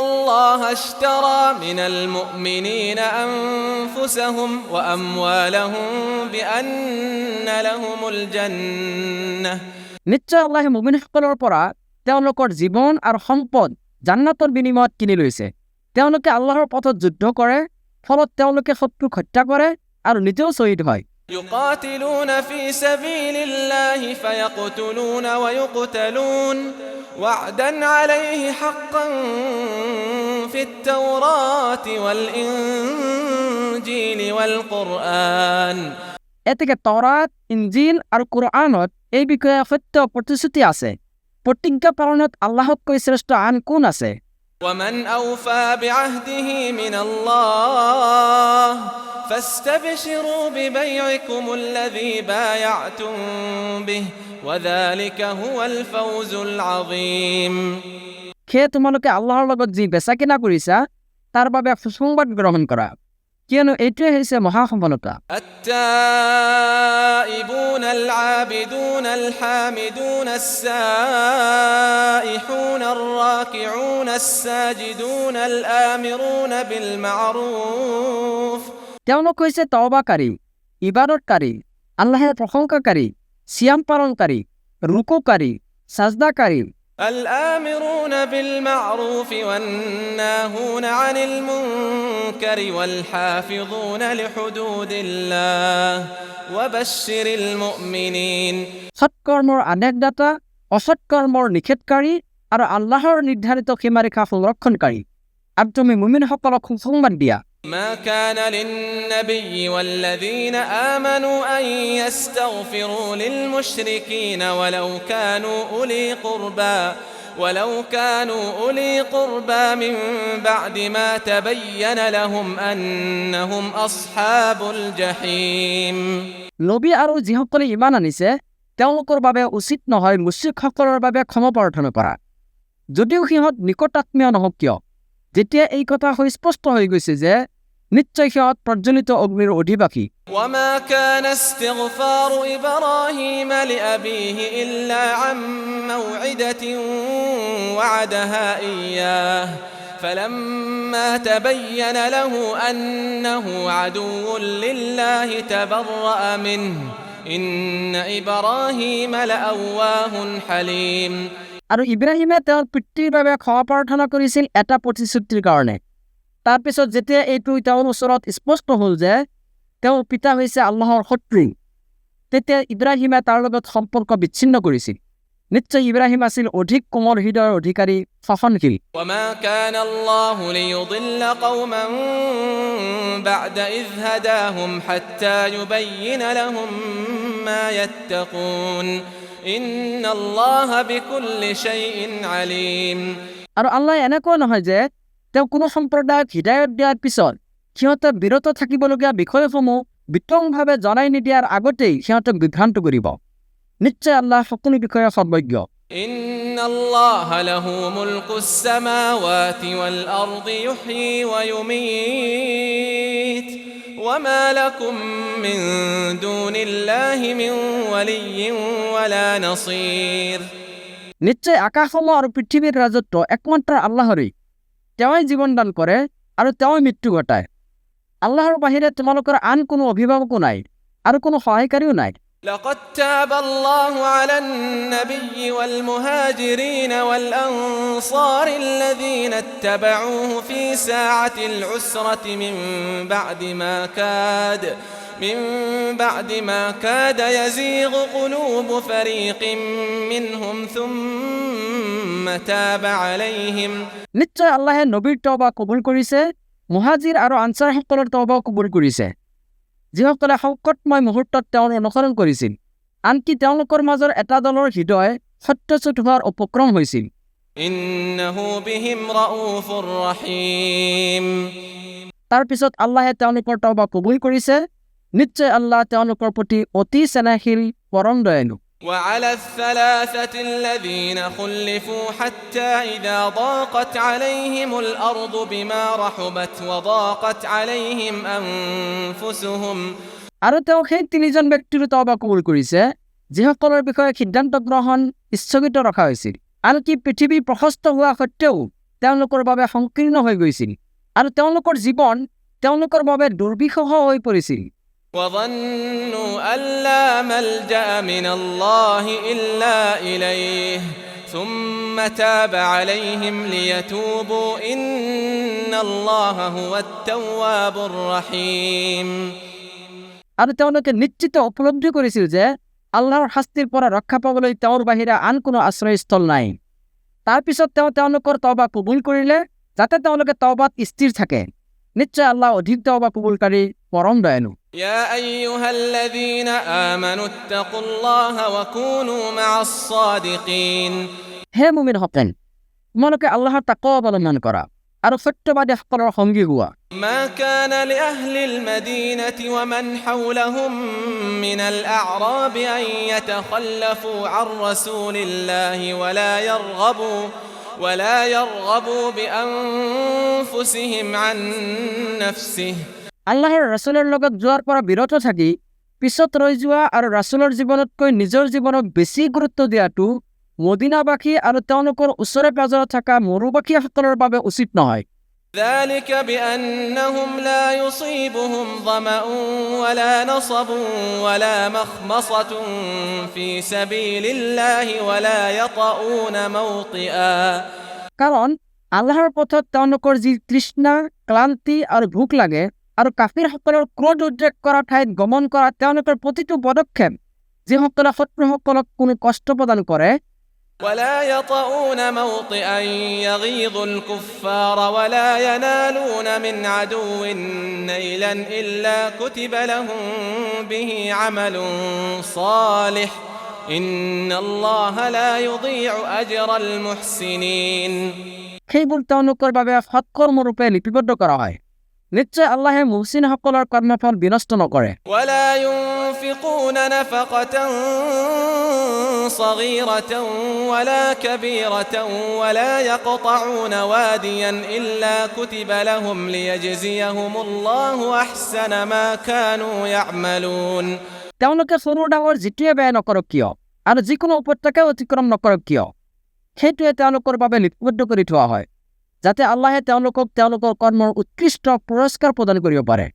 الله اشترى من المؤمنين أنفسهم وأموالهم بأن لهم الجنة নিশ্চয় আল্লাহে মুমিনসকলৰ পৰা তেওঁলোকৰ জীৱন আৰু সম্পদ জান্নাতৰ বিনিময়ত কিনি লৈছে। তেওঁলোকে আল্লাহৰ পথত যুদ্ধ কৰে, ফলত তেওঁলোকে শত্ৰুক হত্যা কৰে আৰু নিজেও শ্বহীদ হয়। يقاتلون في سبيل الله فيقتلون ويقتلون وعدا عليه حقا في التوراة والإنجيل والقرآن এতেকে তওৰাত, ইনজিল আৰু কুৰআনত এই বিষয়ে সত্য প্ৰতিশ্ৰুতি আছে। প্ৰতিজ্ঞা পালনত আল্লাহতকৈ শ্ৰেষ্ঠ আন কোন আছে? ومن أوفى بعهده من الله فاستبشروا ببيعكم الذي بايعتم به وذلك هو الفوز العظيم সেয়ে তোমালোকে আল্লাহৰ লগত যি বেচা কিনা কৰিছা তাৰ বাবে সুসংবাদ গ্ৰহণ কৰা, কিয়নো এইটোৱে হৈছে মহাসফলতা। التائبون العابدون الحامدون السائحون الراكعون الساجدون الآمرون بالمعروف তেওঁলোক হৈছে তওবাকাৰী, ইবাদতকাৰী, আল্লাহৰ প্ৰশংসাকাৰী, সিয়াম পালনকাৰী, ৰুকুকাৰী, সাজদাকাৰী, الآمرون بالمعروف والناهون عن المنكر والحافظون لحدود الله وبشر المؤمنين সৎকৰ্মৰ আদেশদাতা, অসৎকৰ্মৰ নিষেধকাৰী আৰু আল্লাহৰ নিৰ্ধাৰিত সীমাৰেখা সংৰক্ষণকাৰী। আৰু তুমি মুমিনসকলক সুসংবাদ দিয়া। ما كان للنبي والذين آمنوا أن يستغفروا للمشركين ولو كانوا أولي قربى من بعد ما تبين لهم أنهم أصحاب الجحيم নবী আৰু যিসকলে ইমান আনিছে তেওঁলোকৰ বাবে উচিত নহয় মুশ্ৰিকসকলৰ বাবে ক্ষমা প্ৰাৰ্থনা কৰা, যদিও সিহঁত নিকটাত্মীয় নহওক কিয়, যেতিয়া এই কথা স্পষ্ট হৈ গৈছে যে নিশ্চয় সিহঁত প্ৰজ্বলিত অগ্নিৰ অধিবাসী। وما كان استغفار إبراهيم لأبيه إلا عن موعدة وعدها إياه فلما تبين له أنه عدو لله تبرأ منه إن إبراهيم لأواه حليم আৰু ইব্ৰাহিমে তেওঁৰ পিতৃৰ বাবে ক্ষমা প্ৰাৰ্থনা কৰিছিল এটা প্ৰতিশ্ৰুতিৰ কাৰণে। তাৰ পিছত যেতিয়া এইটো তেওঁৰ ওচৰত স্পষ্ট হ'ল যে তেওঁৰ পিতা হৈছে আল্লাহৰ শত্ৰু, তেতিয়া ইব্ৰাহিমে তাৰ লগত সম্পৰ্ক বিচ্ছিন্ন কৰিছিল। নিশ্চয় ইব্ৰাহিম আছিল অধিক কোমল হৃদয়ৰ অধিকাৰী, সহনশীল। وما كان الله ليضل قوما بعد إذ هداهم حتى يبين لهم ما يتقون إن الله بكل شيء عليم আৰু আল্লাহ এনেকুৱা নহয় যে তেওঁ কোনো সম্প্ৰদায়ক হৃদায়ত দিয়াৰ পিছত সিহঁতে বিৰত থাকিবলগীয়া বিষয়সমূহ বিতংভাৱে জনাই নিদিয়াৰ আগতেই সিহঁতক বিভ্ৰান্ত কৰিব। নিশ্চয় আল্লাহ সকলো বিষয়ে সৰ্বজ্ঞ। إن الله له ملك السماوات والأرض يحيي ويميت وما لكم من دون الله من ولي ولا نصير নিশ্চয় আকাশসমূহ আৰু পৃথিৱীৰ ৰাজত্ব একমাত্ৰ আল্লাহৰেই। তেওঁই জীৱন দান কৰে আৰু তেওঁই মৃত্যু ঘটায়। আল্লাহৰ বাহিৰে তোমালোকৰ আন কোনো অভিভাৱকো নাই আৰু কোনো সহায়কাৰীও নাই। لقد تاب الله على النبي والمهاجرين والأنصار الذين اتبعوه في ساعة العسرة من بعد ما كاد يزيغ قلوب فريق منهم ثم تاب عليهم নিশ্চয় আল্লাহে নবীৰ তওবা কবুল কৰিছে, মুহাজিৰ আৰু আনসাৰসকলৰ তওবাও কবুল কৰিছে, যিসকলে সংকটময় মুহূৰ্তত তেওঁৰ অনুসৰণ কৰিছিল। আনকি তেওঁলোকৰ মাজৰ এটা দলৰ হৃদয় সত্যচ্যুত হোৱাৰ উপক্ৰম হৈছিল। ইন্নাহু বিহিম ৰাউফুৰ ৰহিম তাৰ পিছত আল্লাহে তেওঁলোকৰ তওবা কবুল কৰিছে। নিশ্চয় আল্লাহ তেওঁলোকৰ প্ৰতি অতি স্নেহশীল, পৰম দয়ালু। وعلى الثلاثة الذين خلفوا حتى إذا ضاقت عليهم الأرض بما رحبت وضاقت عليهم أنفسهم আৰু তেওঁ সেই তিনিজন ব্যক্তিৰ তওবা কবুল কৰিছে যিসকলৰ বিষয়ে সিদ্ধান্ত গ্ৰহণ স্থগিত ৰখা হৈছিল। আনকি পৃথিৱী প্ৰশস্ত হোৱা সত্ত্বেও তেওঁলোকৰ বাবে সংকীৰ্ণ হৈ গৈছিল আৰু তেওঁলোকৰ জীৱন তেওঁলোকৰ বাবে দুৰ্বিষহ হৈ পৰিছিল وظنوا أن لا ملجأ من الله إلا إليه ثم تاب عليهم ليتوبوا إن الله هو التواب الرحيم আৰু তেওঁলোকে নিশ্চিত উপলব্ধি কৰিছিল যে আল্লাহৰ শাস্তিৰ পৰা ৰক্ষা পাবলৈ তেওঁৰ বাহিৰে আন কোনো আশ্ৰয়স্থল নাই তাৰপিছত তেওঁলোকৰ তওবা কবুল কৰিলে যাতে তেওঁলোকে তওবাত স্থিৰ থাকে নিশ্চয় আল্লাহ অধিক তওবা কবুলকাৰী পৰম দয়ালু يا أيها الذين آمنوا اتقوا الله وكونوا مع الصادقين হে মুমিনসকল তোমালোকে আল্লাহৰ তাকৱা অৱলম্বন কৰা আৰু সত্যবাদীসকলৰ সংগী হোৱা ما كان لأهل المدينة ومن حولهم من الأعراب أن يتخلفوا عن رسول الله ولا يرغبوا بأنفسهم عن نفسه আল্লাহৰ ৰাসূলৰ লগত যোৱাৰ পৰা বিৰত থাকি পিছত ৰৈ যোৱা আৰু ৰাসূলৰ জীৱনতকৈ নিজৰ জীৱনক বেছি গুৰুত্ব দিয়াটো মদিনাবাসী আৰু তেওঁলোকৰ ওচৰে পাজৰে থকা মৰুবাসীসকলৰ বাবে উচিত নহয় ذلك بأنهم لا يصيبهم ظمأ ولا نصب ولا مخمصة في سبيل الله ولا يطؤون موطئا কাৰণ আল্লাহৰ পথত তেওঁলোকৰ যি তৃষ্ণা ক্লান্তি আৰু ভোক লাগে আৰু কাফিৰসকলৰ ক্ৰোধ উদ্ৰেক কৰা ঠাইত গমন কৰা তেওঁলোকৰ প্ৰতিটো পদক্ষেপ যিসকলে শত্ৰুসকলক কোনো কষ্ট প্ৰদান কৰে ولا يطؤون موطئا يغيظ الكفار ولا ينالون من عدو نيلا إلا كتب لهم به عمل صالح إن الله لا يضيع أجر المحسنين সেইবোৰ তেওঁলোকৰ বাবে সৎকৰ্মৰূপে লিপিবদ্ধ কৰা হয় নিশ্চয় আল্লাহে মুহসিনসকলৰ কৰ্মফল বিনষ্ট নকৰে ولا ينفقون نفقة صغيرة ولا كبيرة ولا يقطعون واديا إلا كتب لهم ليجزيهم الله أحسن ما كانوا يعملون তেওঁলোকে সৰু ডাঙৰ যিটোৱে বেয়া নকৰক কিয় আৰু যিকোনো উপত্যকা অতিক্ৰম নকৰক কিয় সেইটোৱে তেওঁলোকৰ বাবে লিপিবদ্ধ কৰি থোৱা হয় যাতে আল্লাহে তেওঁলোকক তেওঁলোকৰ কৰ্মৰ উৎকৃষ্ট পুৰস্কাৰ প্ৰদান কৰিব পাৰে